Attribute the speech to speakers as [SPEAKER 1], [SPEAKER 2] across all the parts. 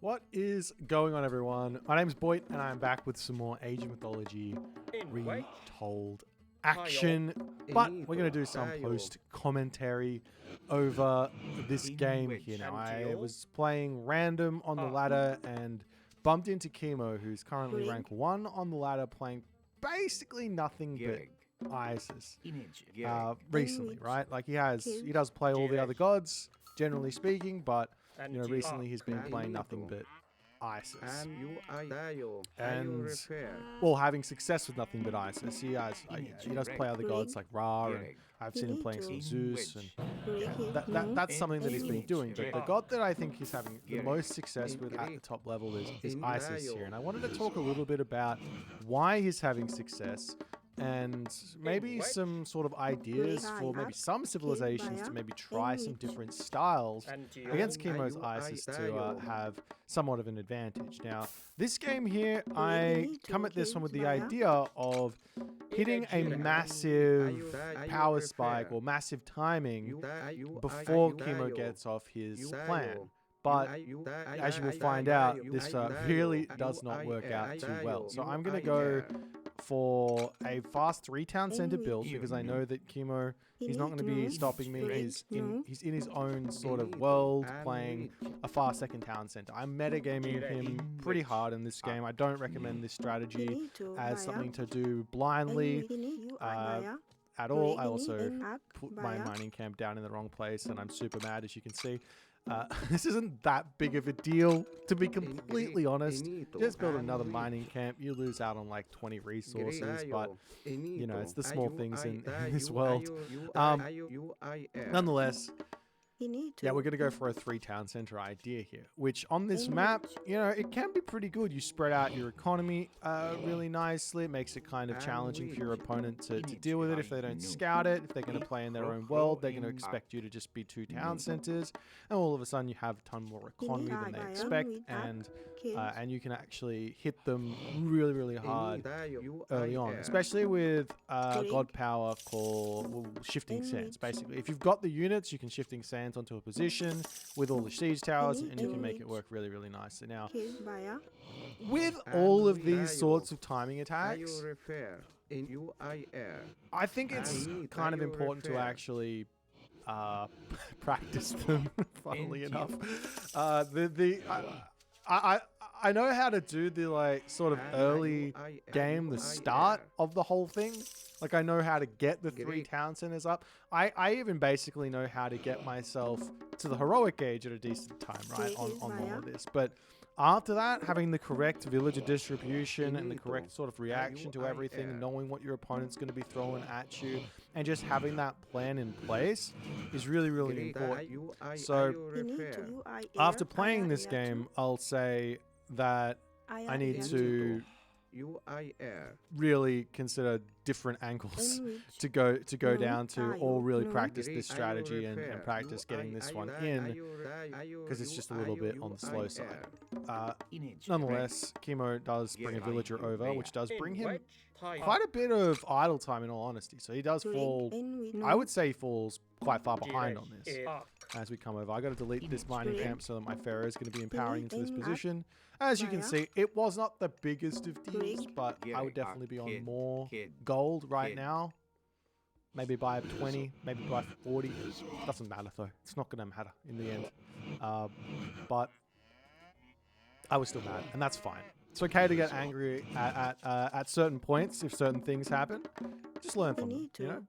[SPEAKER 1] What is going on, everyone? My name's Boit, and I'm back with some more Age of Mythology retold action. But we're going to do some post-commentary over this game here now. I was playing random on the ladder and bumped into Kimo, who's currently rank 1 on the ladder, playing basically nothing but Isis recently, right? Like he does play all the other gods, generally speaking, but you know, recently he's been playing nothing but Isis. And, well, having success with nothing but Isis. He does play other gods like Ra, and I've seen him playing some Zeus, and that's something that he's been doing. But the god that I think he's having the most success with at the top level is Isis here. And I wanted to talk a little bit about why he's having success, and maybe some sort of ideas for maybe some civilizations to maybe try some different styles against Kimo's Isis to have somewhat of an advantage. Now, this game here, I come at this one with the idea of hitting a massive power spike or massive timing before Kimo gets off his plan. But as you will find out, this really does not work out too well. So I'm going to go for a fast 3-town center build because I know that Kimo, he's not going to be stopping me. He's in his own sort of world playing a fast second town center. I'm metagaming him pretty hard in this game. I don't recommend this strategy as something to do blindly at all. I also put my mining camp down in the wrong place and I'm super mad, as you can see. This isn't that big of a deal, to be completely honest. Just build another mining camp. You lose out on like 20 resources, but you know, it's the small things in this world. Nonetheless, yeah, we're going to go for a 3-town center idea here, which on this map, you know, it can be pretty good. You spread out your economy really nicely. It makes it kind of challenging for your opponent to deal with it if they don't scout it. If they're going to play in their own world, they're going to expect you to just be 2 town centers, and all of a sudden you have a ton more economy than they expect, and you can actually hit them really, really hard early on, especially with god power called shifting sands. Basically, if you've got the units, you can shifting sands onto a position with all the siege towers, and you can make it work really, really nicely. Now, with all of these sorts of timing attacks, I think it's kind of important to actually practice them, funnily enough. I know how to do the like sort of early game, the start of the whole thing. Like I know how to get the 3 town centers up. I even basically know how to get myself to the heroic age at a decent time, right, on all of this. But after that, having the correct villager distribution and the correct sort of reaction to everything, and knowing what your opponent's going to be throwing at you, and just having that plan in place is really, really important. So after playing this game, I'll say that I need to really consider different angles to go down to, or really practice this strategy and practice getting this one in, because it's just a little bit on the slow side. Nonetheless, Kimo does bring a villager over, which does bring him quite a bit of idle time, in all honesty. So he does fall, I would say he falls quite far behind on this as we come over. I got to delete this mining camp so that my pharaoh is going to be empowering into this position. As you can see, it was not the biggest of deals, but I would definitely be on more gold right now. Maybe by 20, maybe by 40. Doesn't matter though. It's not going to matter in the end. But I was still mad, and that's fine. It's okay to get angry at certain points if certain things happen. Just learn from them, you know?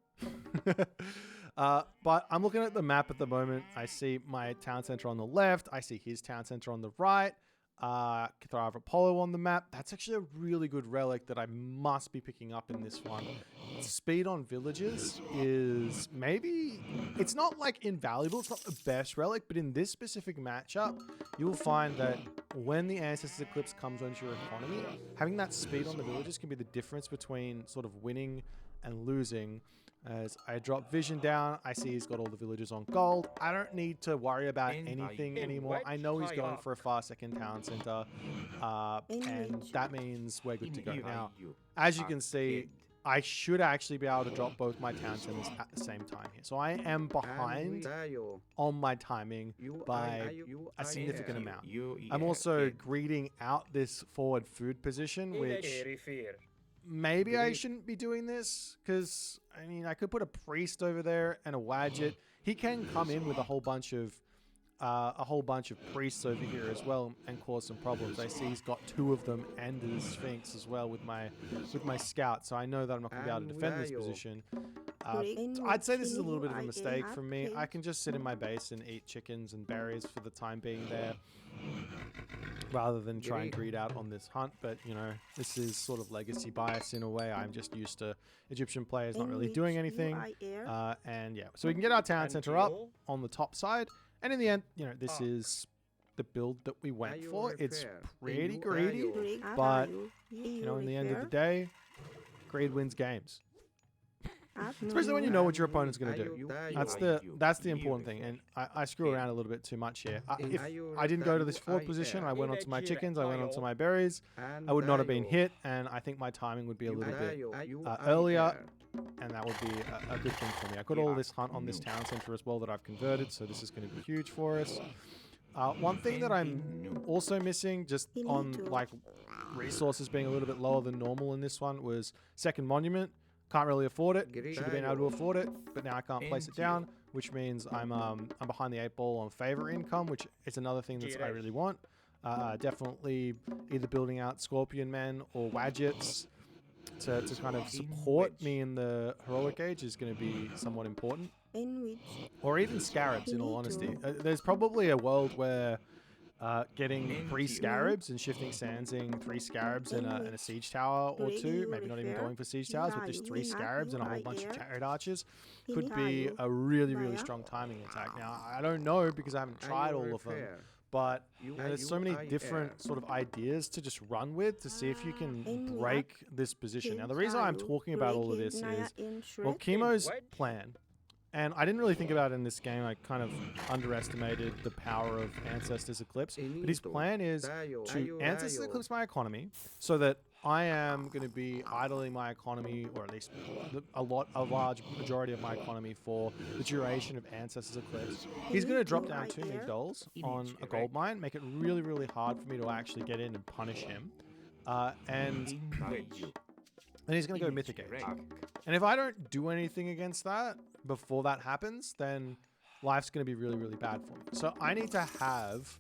[SPEAKER 1] But I'm looking at the map at the moment. I see my town center on the left. I see his town center on the right. Cathar of Apollo on the map. That's actually a really good relic that I must be picking up in this one. Speed on villages is maybe, it's not like invaluable, it's not the best relic, but in this specific matchup, you will find that when the Ancestors Eclipse comes onto your economy, having that speed on the villages can be the difference between sort of winning and losing. As I drop vision down, I see he's got all the villagers on gold. I don't need to worry about anything anymore. I know he's going for a fast second town center, and that means we're good to go. Now, as you can see, I should actually be able to drop both my town centers at the same time here. So I am behind on my timing by a significant amount. I'm also greeding out this forward food position, which maybe I shouldn't be doing this, because I mean, I could put a priest over there and a Wadjet. He can come in with a whole bunch of priests over here as well and cause some problems. I see he's got 2 of them and the Sphinx as well with my scout, so I know that I'm not going to be able to defend this position. I'd say this is a little bit of a mistake from me. I can just sit in my base and eat chickens and berries for the time being there, rather than try and greed out on this hunt. But you know, this is sort of legacy bias in a way. I'm just used to Egyptian players not really doing anything, and yeah, so we can get our town center up on the top side. And in the end, you know, this is the build that we went for. It's pretty greedy, but, you know, in the end of the day, greed wins games. Especially when you know what your opponent's going to do. That's the important thing. And I screw around a little bit too much here. If I didn't go to this forward position, I went onto my chickens, I went onto my berries, I would not have been hit, and I think my timing would be a little bit earlier, and that would be a good thing for me. I got all this hunt on this town center as well that I've converted, so this is going to be huge for us. One thing that I'm also missing, just on like resources being a little bit lower than normal in this one, was second monument. Can't really afford it. Should have been able to afford it, but now I can't place it down, which means I'm behind the 8 ball on favor income, which is another thing that I really want. Definitely either building out Scorpion Men or Wadgets to kind of support me in the heroic age is going to be somewhat important. Or even Scarabs, in all honesty. There's probably a world where getting 3 Scarabs and shifting Sansing 3 Scarabs and a siege tower or 2, maybe not even going for siege towers, but just 3 Scarabs and a whole bunch of chariot archers could be a really, really strong timing attack. Now, I don't know because I haven't tried all of them, but you know, there's so many different sort of ideas to just run with to see if you can break this position. Now, the reason I'm talking about all of this is, well, Kimo's plan. And I didn't really think about it in this game. I kind of underestimated the power of Ancestors Eclipse. But his plan is to Ancestors Eclipse my economy so that I am going to be idling my economy, or at least a large majority of my economy for the duration of Ancestors Eclipse. He's going to drop down 2 migdols on a gold mine, make it really, really hard for me to actually get in and punish him. And then he's going to go Mythic Age. And if I don't do anything against that before that happens, then life's going to be really, really bad for me. So I need to have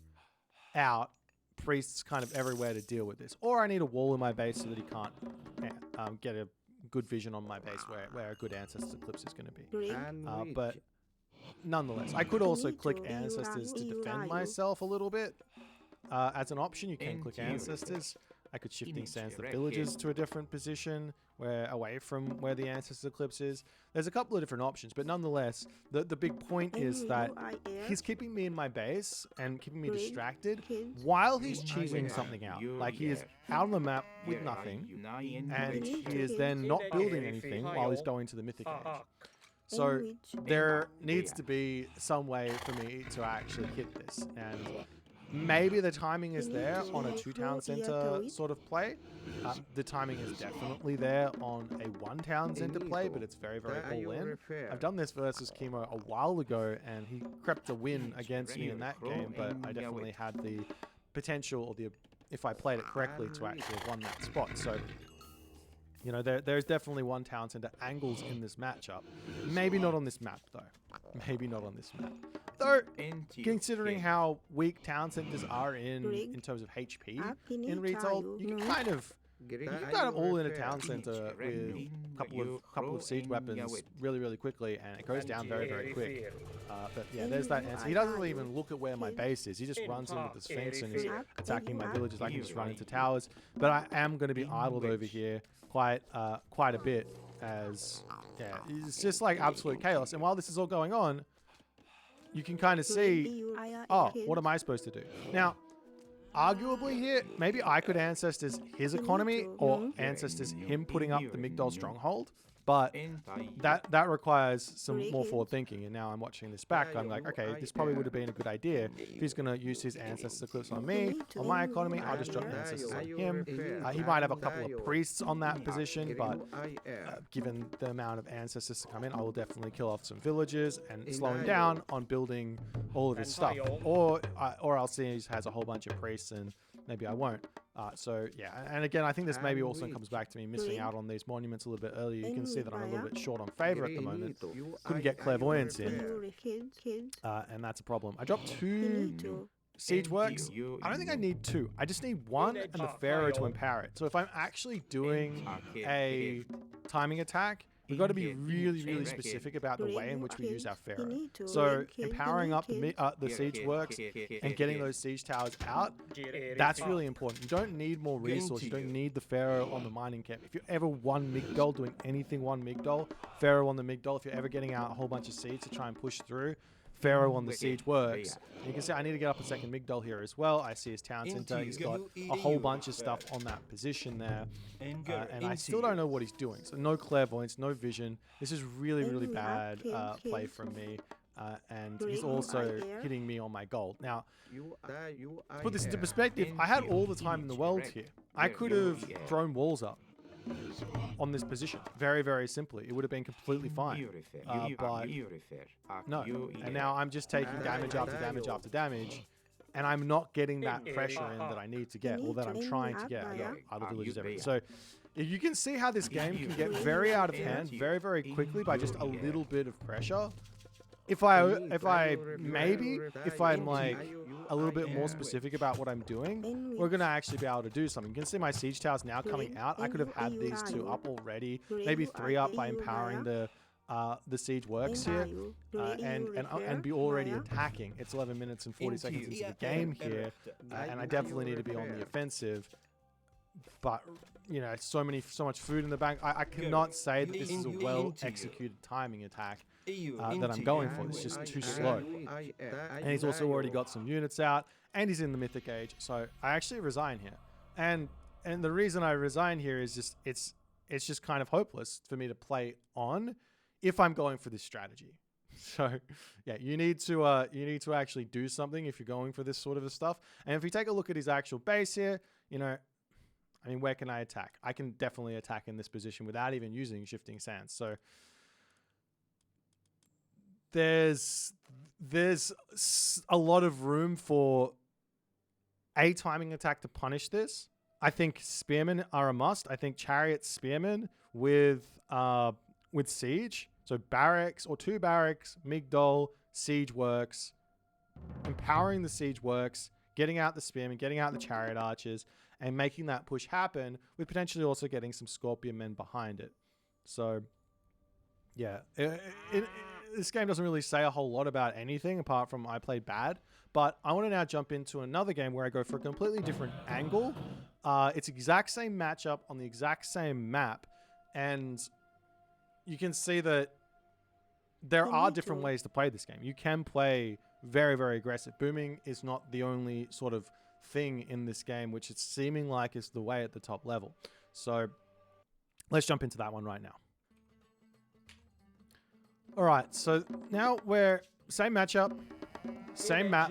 [SPEAKER 1] out priests kind of everywhere to deal with this. Or I need a wall in my base so that he can't get a good vision on my base where a good Ancestors Eclipse is going to be. But nonetheless, I could also click Ancestors to defend myself a little bit. As an option, you can click Ancestors. I could shifting sands the villagers to a different position, away from where the Ancestors Eclipse is. There's a couple of different options, but nonetheless, the big point is that he's keeping me in my base and keeping me distracted while he's cheesing something out. Like, he is out on the map with nothing, and he is then not building anything while he's going to the Mythic Age. So there needs to be some way for me to actually hit this, and maybe the timing is there on a 2-town center sort of play. The timing is definitely there on a 1-town center play, but it's very, very all in. I've done this versus Kimo a while ago, and he crept a win against me in that game, but I definitely had the potential, or if I played it correctly, to actually have won that spot. So, you know, there's definitely 1-town center angles in this matchup. Maybe not on this map, though. Maybe not on this map. Though, considering how weak town centers are in terms of HP in Retold, you can kind of all in a town center with a couple of siege weapons really, really quickly, and it goes down very, very quick. But yeah, there's that answer. He doesn't even look at where my base is. He just runs in with the Sphinx and is attacking my villages. I can just run into towers. But I am going to be idled over here quite a bit, as yeah, it's just like absolute chaos. And while this is all going on, you can kind of see, oh, what am I supposed to do? Now, arguably here, maybe I could Ancestors his economy, or Ancestors him putting up the Migdol stronghold. But that requires some more forward thinking. And now I'm watching this back. I'm like, okay, this probably would have been a good idea. If he's going to use his ancestor clips on me, on my economy, I'll just drop the ancestors on him. He might have a couple of priests on that position, but given the amount of ancestors to come in, I will definitely kill off some villagers and slow him down on building all of his stuff. Or I'll see he has a whole bunch of priests and maybe I won't. So yeah, and again, I think this maybe also comes back to me missing out on these monuments a little bit earlier. You can see that I'm a little bit short on favor at the moment. Couldn't get clairvoyance in, and that's a problem. I dropped 2 siege works. I don't think I need 2. I just need 1 and the pharaoh to empower it. So if I'm actually doing a timing attack, we've got to be really specific about the way in which we use our pharaoh. So empowering up the siege works and getting those siege towers out, that's really important. You don't need more resources. You don't need the pharaoh on the mining camp. If you're ever one migdol doing anything one migdol, pharaoh on the migdol, if you're ever getting out a whole bunch of siege to try and push through, pharaoh on the siege works. And you can see I need to get up a second migdol here as well. I see his town center. He's got a whole bunch of stuff on that position there. And I still don't know what he's doing. So no clairvoyance, no vision. This is really bad play from me. And he's also hitting me on my gold. Now, to put this into perspective, I had all the time in the world here. I could have thrown walls up on this position very simply. It would have been completely fine, but no. And now I'm just taking damage after damage after damage, and I'm not getting that pressure in that I need to get, or that I'm trying to get. I got other villages everywhere. So you can see how this game can get very out of hand very quickly by just a little bit of pressure. If I'm like a little bit more specific about what I'm doing, we're gonna actually be able to do something. You can see my siege towers now coming out. I could have had these 2 up already, maybe 3 up by empowering the siege works here, and be already attacking. It's 11 minutes and 40 seconds into the game here, and I definitely need to be on the offensive. But you know, so much food in the bank. I cannot say that this is a well executed timing attack that I'm going for. It's just too slow. And he's also already got some units out, and he's in the mythic age. So I actually resign here, and the reason I resign here is just it's just kind of hopeless for me to play on if I'm going for this strategy. So yeah, you need to actually do something if you're going for this sort of stuff. And if you take a look at his actual base here, you know, I mean, where can I attack? I can definitely attack in this position without even using shifting sands. So there's a lot of room for a timing attack to punish this. I think spearmen are a must. I think chariot spearmen with siege. So barracks or 2 barracks, migdol, siege works, empowering the siege works, getting out the spearmen, getting out the chariot archers, and making that push happen with potentially also getting some scorpion men behind it. So yeah, this game doesn't really say a whole lot about anything apart from I played bad, but I want to now jump into another game where I go for a completely different angle. It's exact same matchup on the exact same map, and you can see that there are different ways to play this game. You can play very aggressive. Booming is not the only sort of thing in this game, which it's seeming like is the way at the top level. So let's jump into that one right now. All right, so now we're same matchup, same map,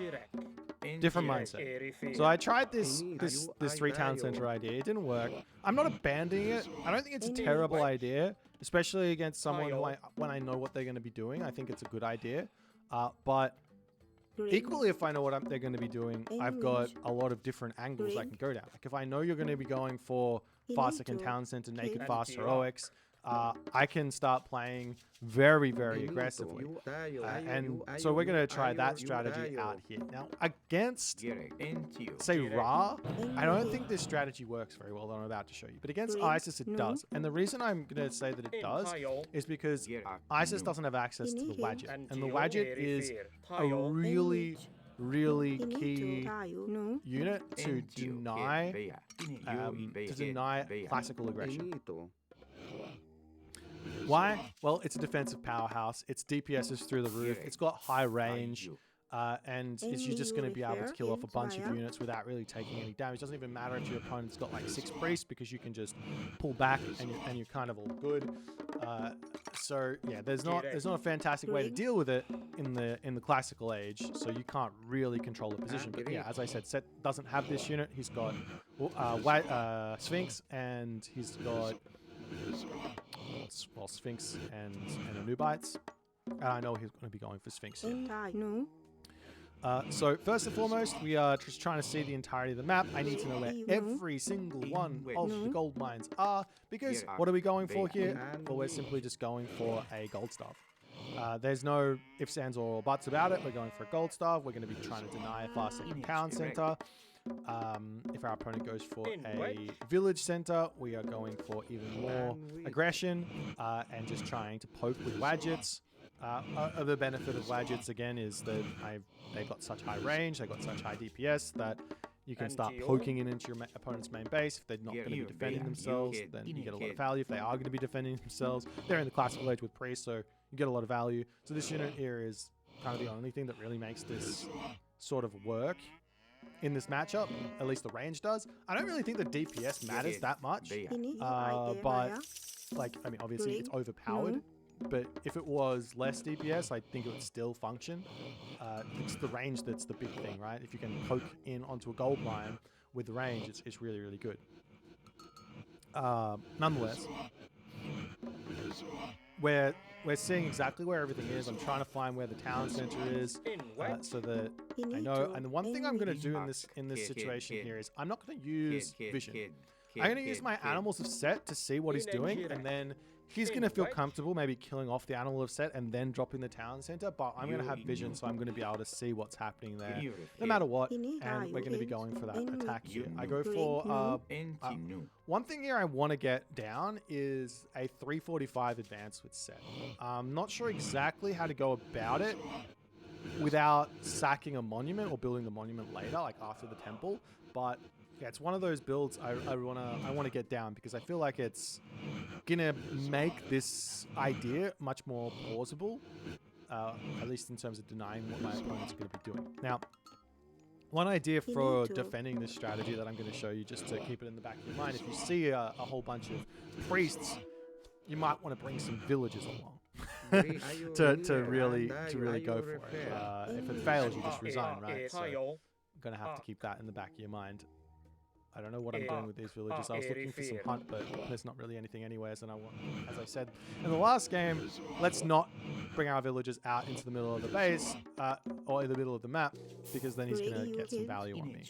[SPEAKER 1] different mindset. So I tried this 3 town center idea. It didn't work. I'm not abandoning it. I don't think it's a terrible idea, especially against someone who when I know what they're going to be doing. I think it's a good idea. But equally, if I know what they're going to be doing, I've got a lot of different angles I can go down. Like if I know you're going to be going for fast second town center, naked fast heroics, I can start playing very aggressively. And so we're going to try that strategy out here. Now, against, say, Ra, I don't think this strategy works very well that I'm about to show you. But against Isis, it does. And the reason I'm going to say that it does is because Isis doesn't have access to the Wadjet. And the Wadjet is a really key unit to deny classical aggression. Why? Well, it's a defensive powerhouse. Its DPS is through the roof. It's got high range. and is you're just going to be able to kill off a bunch of units without really taking any damage. It doesn't even matter if your opponent's got like 6 priests, because you can just pull back and you're kind of all good. So yeah, there's not a fantastic way to deal with it in the classical age, so you can't really control the position. But yeah, as I said, Set doesn't have this unit. He's got Sphinx, and he's got Sphinx and Anubites. And I know he's going to be going for Sphinx here. So first and foremost, we are just trying to see the entirety of the map. I need to know where every single one of the gold mines are, because what are we going for here? Well, we're simply just going for a gold staff. There's no ifs, ands, or buts about it. We're going for a gold staff. We're going to be trying to deny a fast-second town center. If our opponent goes for a village center, we are going for even more aggression and just trying to poke with Wadgets. The benefit of Wadgets, again, is that they've got such high range, they've got such high DPS that you can start poking into your opponent's main base. If they're not going to be defending themselves, then you get a lot of value. If they are going to be defending themselves, they're in the classical age with priests, so you get a lot of value. So this unit here is kind of the only thing that really makes this sort of work in this matchup. At least the range does. I don't really think the DPS matters that much, but like, I mean, obviously it's overpowered. But if it was less DPS, I think it would still function. It's the range that's the big thing, right? If you can poke in onto a gold mine with the range, it's really, really good. Nonetheless, we're seeing exactly where everything is. I'm trying to find where the town center is, so that I know. And the one thing I'm going to do in this situation here is I'm not going to use vision. I'm going to use my animals of Set to see what he's doing, and then he's going to feel comfortable maybe killing off the animal of Set and then dropping the town center, but I'm going to have vision, so I'm going to be able to see what's happening there no matter what, and we're going to be going for that attack here. I go for one thing here I want to get down is a 345 advance with Set. I'm not sure exactly how to go about it without sacking a monument or building the monument later, like after the temple, but yeah, it's one of those builds I want to get down, because I feel like it's gonna make this idea much more plausible, at least in terms of denying what my opponent's going to be doing. Now, one idea for defending this strategy that I'm going to show you, just to keep it in the back of your mind, if you see a whole bunch of priests, you might want to bring some villagers along to really go for it. If it fails, you just resign, right? So I'm gonna have to keep that in the back of your mind. I don't know what I'm doing with these villages. I was looking for some hunt, but there's not really anything anyways. And I want, as I said in the last game, let's not bring our villagers out into the middle of the base or in the middle of the map, because then he's going to get some value on me.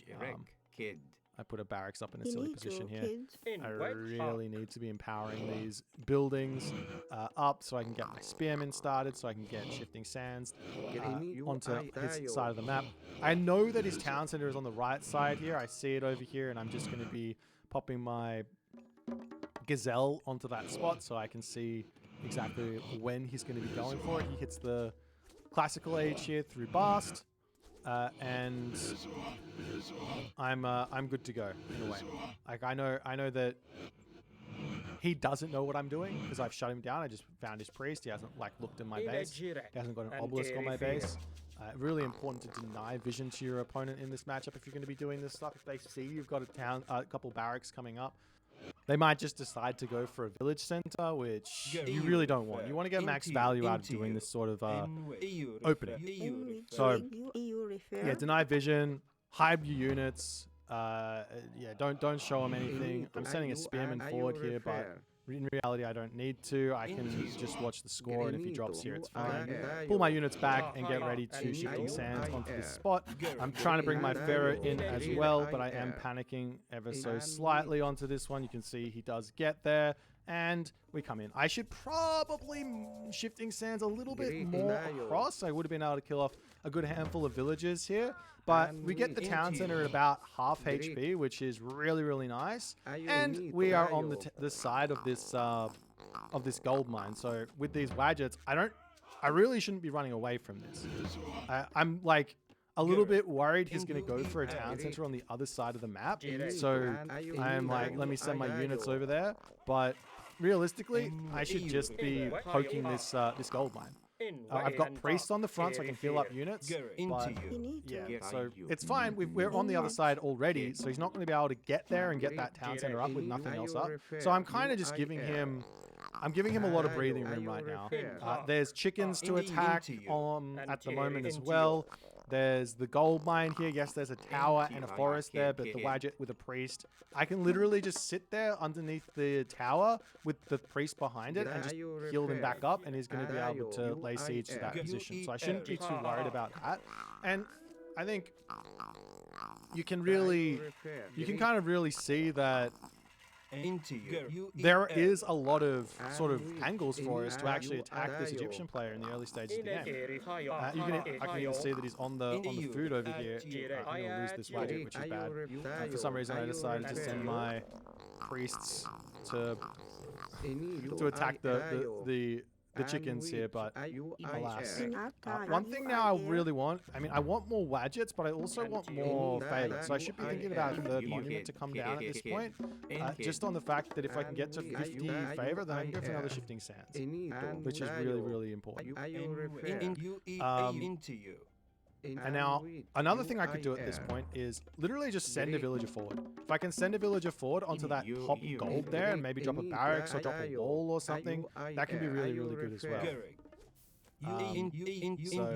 [SPEAKER 1] I put a barracks up in a silly position here. I really need to be empowering these buildings up so I can get my spearmen started, so I can get shifting sands onto his side of the map. I know that his town center is on the right side here. I see it over here, and I'm just going to be popping my gazelle onto that spot so I can see exactly when he's going to be going for it. He hits the classical age here through Bast. And I'm good to go in a way. Like I know that he doesn't know what I'm doing because I've shut him down. I just found his priest. He hasn't like looked in my base. He hasn't got an obelisk on my base. Really important to deny vision to your opponent in this matchup if you're going to be doing this stuff. If they see you've got a couple barracks coming up, they might just decide to go for a village center, which you really don't want. You want to get max value out of doing this sort of opening. So, yeah, deny vision, hide your units. Yeah, don't show them anything. I'm sending a spearman forward here, but in reality, I don't need to. I can just watch the score, and if he drops here, it's fine. Pull my units back and get ready to shifting sands onto this spot. I'm trying to bring my Pharaoh in as well, but I am panicking ever so slightly onto this one. You can see he does get there, and we come in. I should probably shifting sands a little bit more across. I would have been able to kill off a good handful of villagers here, but we get the town center at about half HP, which is really, really nice. And we are on the side of this gold mine. So with these Wadgets, I really shouldn't be running away from this. I'm like a little bit worried he's going to go for a town center on the other side of the map. So I'm like, let me send my units over there. But realistically, I should just be poking this gold mine. I've got priests on the front so I can heal up units, but yeah, so it's fine. We're on the other side already, so he's not going to be able to get there and get that town center up with nothing else up. So I'm kind of just giving him... I'm giving him a lot of breathing room right now. There's chickens to attack at the moment as well. There's the gold mine here. Yes, there's a tower and a forest there, but the Wadjet with a priest. I can literally just sit there underneath the tower with the priest behind it and just heal them back up, and he's going to be able to lay siege to that position. So I shouldn't be too worried about that. And I think you can kind of really see that there is a lot of sort of angles for us to actually attack this Egyptian player in the early stages of the game. I can even see that he's on the food over here. I'm going to lose this Wadjet, which is bad. For some reason, I decided to send my priests to attack the chickens here, but alas. One thing now I really want, I want more Wadgets, but I also want more favor. So I should be thinking about a third monument to come down at this point, just on the fact that if I can get to 50 favor, then I can go for another shifting sands, which is really, really important. And now, another thing I could do at this point is literally just send a villager forward. If I can send a villager forward onto that top gold there and maybe drop a barracks or drop a wall or something, that can be really, really good as well. So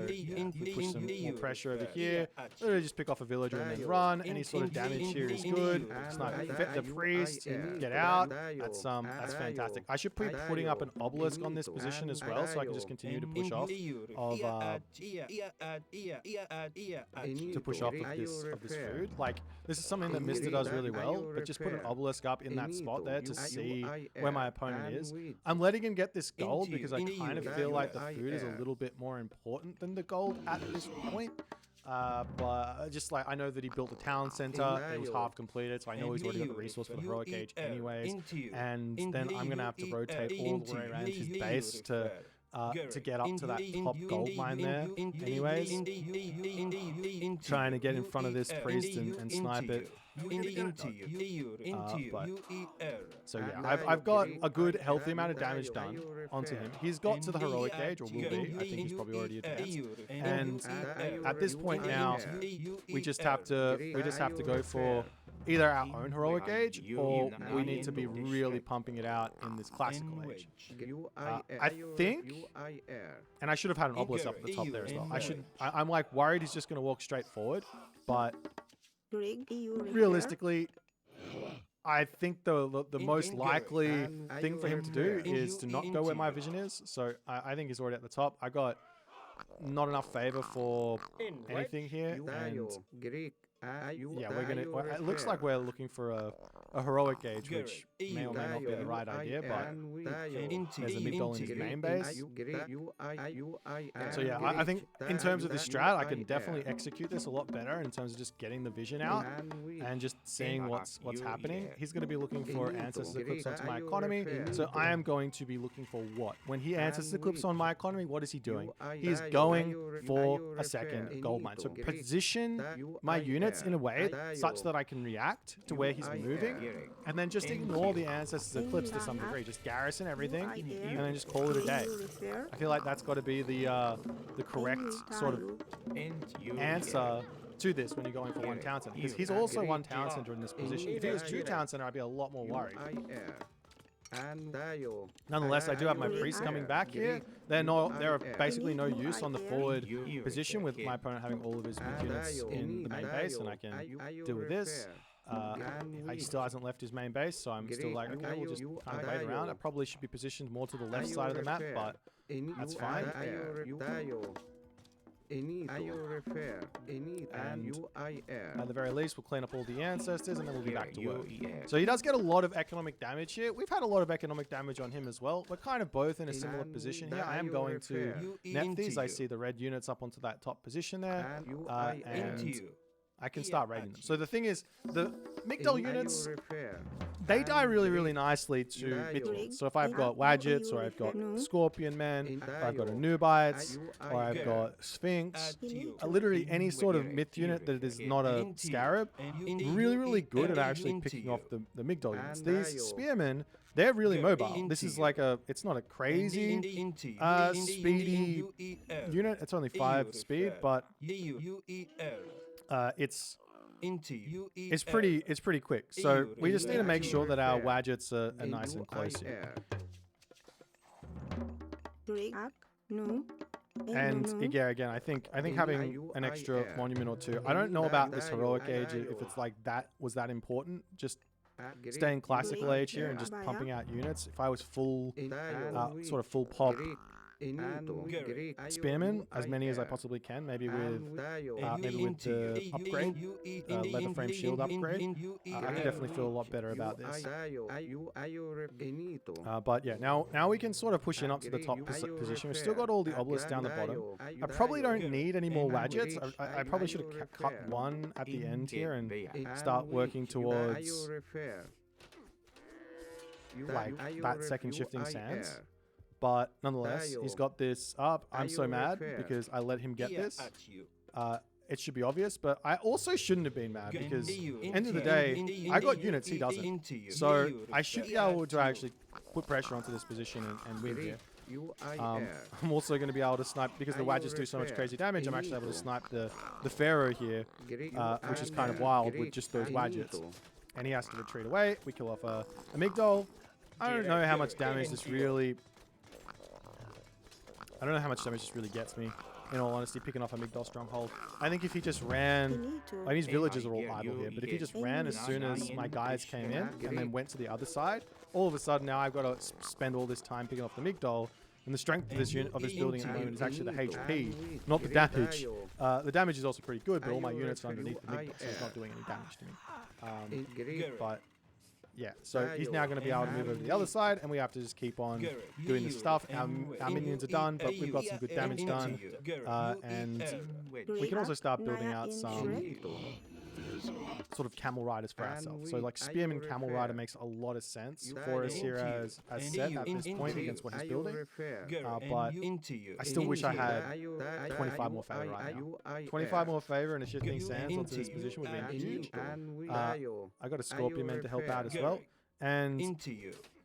[SPEAKER 1] we push some more pressure over here. Literally just pick off a villager and then run. Any sort of damage here is good. Snipe the priest, get out. That's fantastic. I should be putting up an obelisk on this position as well, so I can just continue to push off of this food. Like, this is something that Mister does really well, but just put an obelisk up in that spot there to see where my opponent is. I'm letting him get this gold because I kind of feel like the food is a little bit more important than the gold at this point. But just like, I know that he built a town center, it was half completed, so I know he's already got the resource for the heroic age anyways. And then I'm gonna have to rotate all the way around his base to get up to that top gold mine there anyways. Trying to get in front of this priest and snipe it. So yeah, I've got a good healthy amount of damage done onto him. He's got to the heroic age, or will be. I think he's probably already advanced. And at this point now, we just have to go for either our own heroic age, or we need to be really pumping it out in this classical age. I think, and I should have had an obelisk up at the top there as well. I'm like worried he's just going to walk straight forward, but realistically, I think the most likely thing for him to do is to not go where my vision is. So I think he's already at the top. I got not enough favor for anything here, and yeah, it looks like we're looking for a heroic age, which may or may not be the right idea, but there's a mid-goal in his main base. So yeah, I think in terms of this strat, I can definitely execute this a lot better in terms of just getting the vision out and just seeing what's happening. He's going to be looking for Ancestors Eclipse onto my economy, so I am going to be looking for what? When he Ancestors Eclipse on my economy, what is he doing? He's going for a second gold mine. So position my units in a way such that I can react to where he's moving, and then just ignore the Ancestors Eclipse to some degree. Just garrison everything, and then just call it a day. I feel like that's got to be the correct sort of answer to this when you're going for one town center, because he's also one town center in this position. If he was two town center, I'd be a lot more worried. Nonetheless, I do have my priests coming back here. They're basically no use on the forward position with my opponent having all of his units in the main base, and I can deal with this. He still hasn't left his main base, so I'm still like, okay, we'll just kind of wait around. I probably should be positioned more to the left side of the map, but that's fine. And at the very least, we'll clean up all the ancestors and then we'll be back to work. So he does get a lot of economic damage here. We've had a lot of economic damage on him as well. We're kind of both in a similar position here. I am going to net these. I see the red units up onto that top position there. And I can start raiding them. So the thing is, the Migdal units they die really, really nicely to mid. So if I've got Wadgets, or I've got Scorpion Men, or I've got a Nubites, or I've got Sphinx, literally any sort of myth unit that is not a Scarab, really, really good at actually picking off the Migdol units. These Spearmen, they're really mobile. This is like it's not a crazy speedy unit. It's only 5 speed, but it's pretty quick. So we just need to make sure that our Wadgets are nice and close here. And yeah, again, I think having an extra monument or 2. I don't know about this heroic age if it's like that was that important. Just staying classical age here and just pumping out units. If I was full sort of full pop Spearmen, as many as I possibly can, maybe with the upgrade, leather frame shield upgrade, I can definitely feel a lot better about this. But yeah, now we can sort of push in up to the top position. We've still got all the obelisks down the bottom. I probably don't need any more Wadgets. I probably should have cut one at the end here and start working towards like that second shifting sands. But nonetheless, he's got this up. I'm so mad because I let him get this. It should be obvious, but I also shouldn't have been mad because end of the day, I got units, he doesn't. So I should be able to actually put pressure onto this position and win here. I'm also going to be able to snipe, because the Wadgets do so much crazy damage, I'm actually able to snipe the Pharaoh here, which is kind of wild with just those Wadgets. And he has to retreat away. We kill off a Migdol. I don't know how much damage this really... I don't know how much damage this really gets me, in all honesty, picking off a Migdol stronghold. I think if he just ran... I mean, his villagers are all idle here, but if he just ran as soon as my guys came in and then went to the other side, all of a sudden now I've got to spend all this time picking off the Migdol, and the strength of this unit, of this building at the moment is actually the HP, not the damage. The damage is also pretty good, but all my units are underneath the Migdol, so it's not doing any damage to me. But... yeah, so he's now going to be able to move over to the other side, and we have to just keep on doing this stuff. Our minions are done, but we've got some good damage done. And we can also start building out some sort of camel riders for ourselves. So like Spearman Camel Rider makes a lot of sense for us here as set at this point against what he's building. But I still wish I had 25 more favor right now. 25 more favor and a shifting sands onto this position would have been huge. I got a Scorpion Man to help out as well. And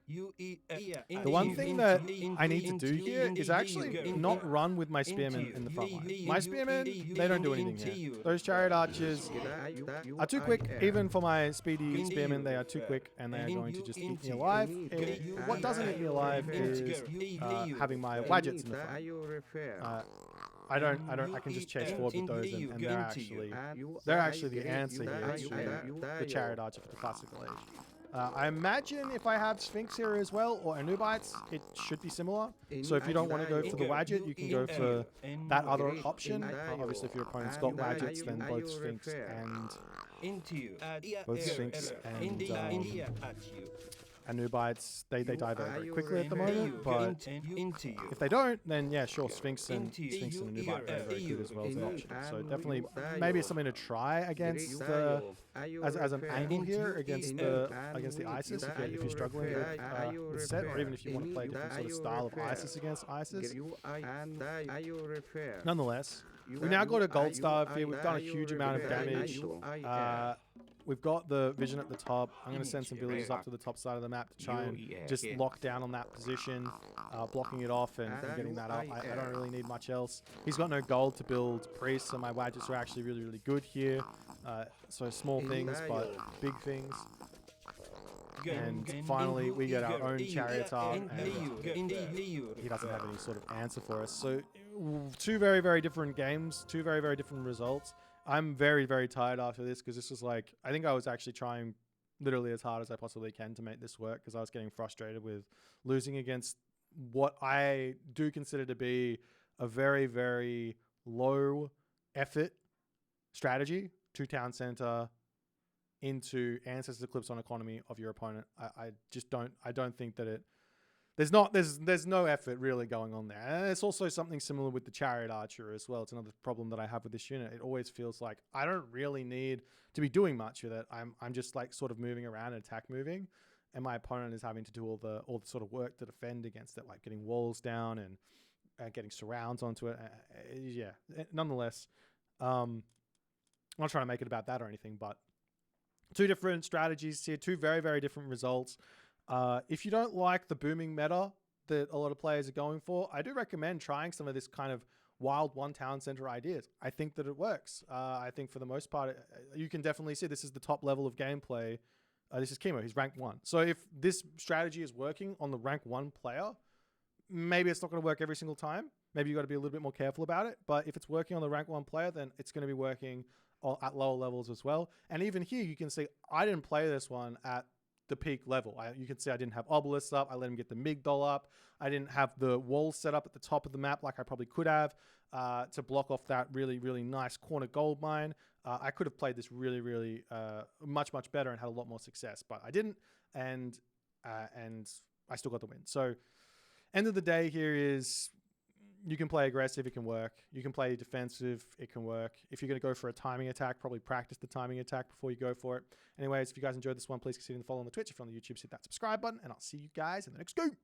[SPEAKER 1] the one thing that I need to do here is actually not run with my Spearmen in the front line. My Spearmen, they don't do anything here. Those Chariot Archers are too quick. Even for my speedy Spearmen, they are too quick and they are going to just eat me alive. What doesn't eat me alive is having my Wadgets in the front. I can just chase forward with those, and they're actually the answer here to the Chariot Archer for the classical age. I imagine if I have Sphinx here as well, or Anubites, it should be similar. So if you don't want to go for the Wadget, you can go for that other option. Obviously, if your opponent's got Wadgets, then both Sphinx and Anubites, they die very quickly at the moment, but if they don't, then yeah, sure, Sphinx and Anubite are very good as well as an option. So definitely, maybe it's something to try against as an angle here against the Isis if you're struggling with set, or even if you want to play a different sort of style of Isis against Isis. Nonetheless, we've now got a gold star here. We've done a huge amount of damage. We've got the vision at the top. I'm going to send some villagers up to the top side of the map to try and just lock down on that position, blocking it off and getting that up. I don't really need much else. He's got no gold to build priests, so my Wadgets are actually really, really good here. So small things, but big things. And finally, we get our own Chariotar, and he doesn't have any sort of answer for us. So two very, very different games, two very, very different results. I'm very, very tired after this because this was like, I think I was actually trying literally as hard as I possibly can to make this work because I was getting frustrated with losing against what I do consider to be a very, very low effort strategy to town center into Ancestors Eclipse on economy of your opponent. I don't think that there's no effort really going on there. And it's also something similar with the Chariot Archer as well. It's another problem that I have with this unit. It always feels like I don't really need to be doing much with it. I'm just like sort of moving around and attack moving. and my opponent is having to do all the sort of work to defend against it, like getting walls down and getting surrounds onto it. Yeah, nonetheless, I'm not trying to make it about that or anything, but two different strategies here, two very, very different results. If you don't like the booming meta that a lot of players are going for, I do recommend trying some of this kind of wild one town center ideas. I think that it works. I think for the most part, you can definitely see this is the top level of gameplay. This is Kimo. He's rank 1. So if this strategy is working on the rank 1 player, maybe it's not going to work every single time. Maybe you got to be a little bit more careful about it. But if it's working on the rank 1 player, then it's going to be working at lower levels as well. And even here, you can see I didn't play this one at the peak level. You can see I didn't have obelisks up. I let him get the migdol up. I didn't have the walls set up at the top of the map like I probably could have to block off that really, really nice corner gold mine. I could have played this really, really much, much better and had a lot more success, but I didn't, and I still got the win. So end of the day here is you can play aggressive, it can work. You can play defensive, it can work. If you're going to go for a timing attack, probably practice the timing attack before you go for it. Anyways, if you guys enjoyed this one, please consider following the Twitch. If you're on the YouTube, hit that subscribe button, and I'll see you guys in the next game.